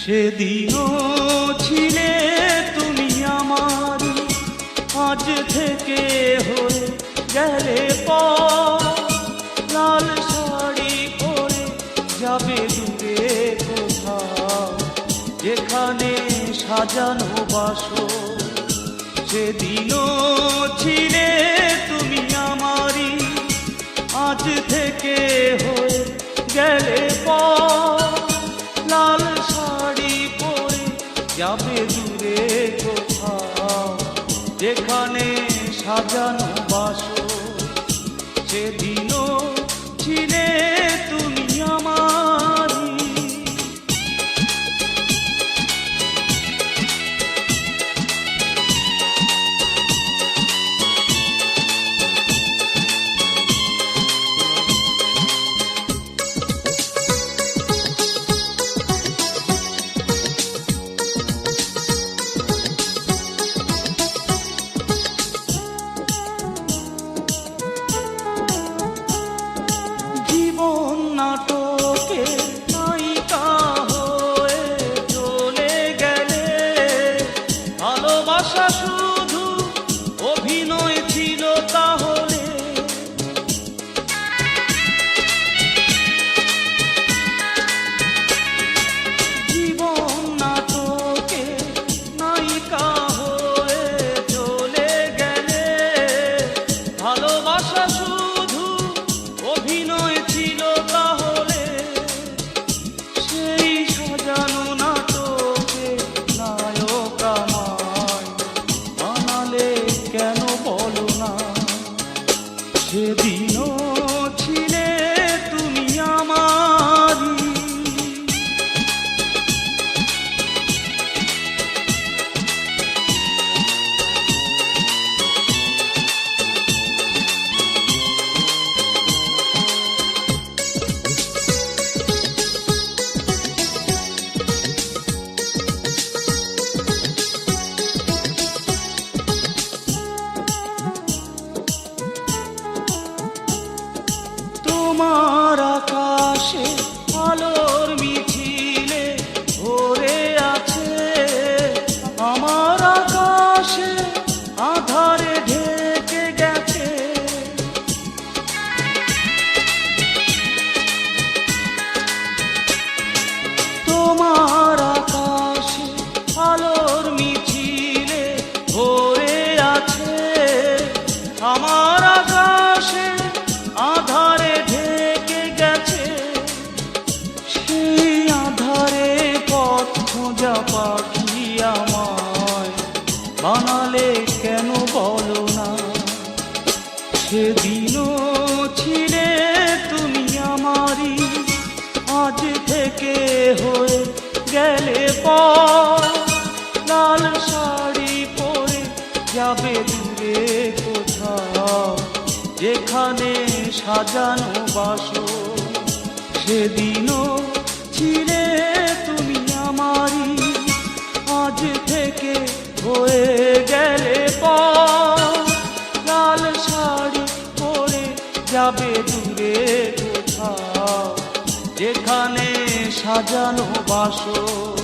সেদিনও ছিলে তুমি আমার, আজ থেকে হয়ে গেলে পর। লাল শাড়ি পরে যাবে দূরে কোথাও, যেখানে সাজানো বাসর। সেদিনও ছিলে তুমি আমারই, আজ থেকে হয়ে গেলে পর। লাল শাড়ি পরে যাবে দূরে কোথাও, যেখানে সাজানো বাসর। সেদিনও ছিলে তুমি আমারই। নাটকে নায়িকা হয়ে চলে গেলে, ভালোবাসা শুধু অভিনয় ছিল তাহলে। জীবন নাটকে নায়িকা হয়ে চলে গেলে, ভালোবাসা শুধু অভিনয় ছিল তাহলে। সেই সাজানো নাটকে নায়ক আমায় বানালে কেন বলো না। সেদিনও ছিলে তুমি আমারই। তোমার আকাশে আলোর মিছিলে ভরে আছে, আমার আকাশে আধারে ঢেকে গেছে। তোমার আকাশে আলোর মিছিলে ভরে আছে, আমার আকাশে আধারে ঢেকে গেছে। সেই আধারে পথ খোঁজা পাখি আমায় বানালে কেন বলো না। সেদিনও ছিলে তুমি আমারই, আজ থেকে হয়ে গেলে পর। লাল শাড়ি পরে যাবে দূরে কোথাও, যেখানে সাজানো বাসর। সেদিনও ছিলে তুমি আমারই, আজ থেকে হয়ে গেলে পর। লাল শাড়ি পরে যাবে দূরে কোথাও, যেখানে সাজানো বাসর।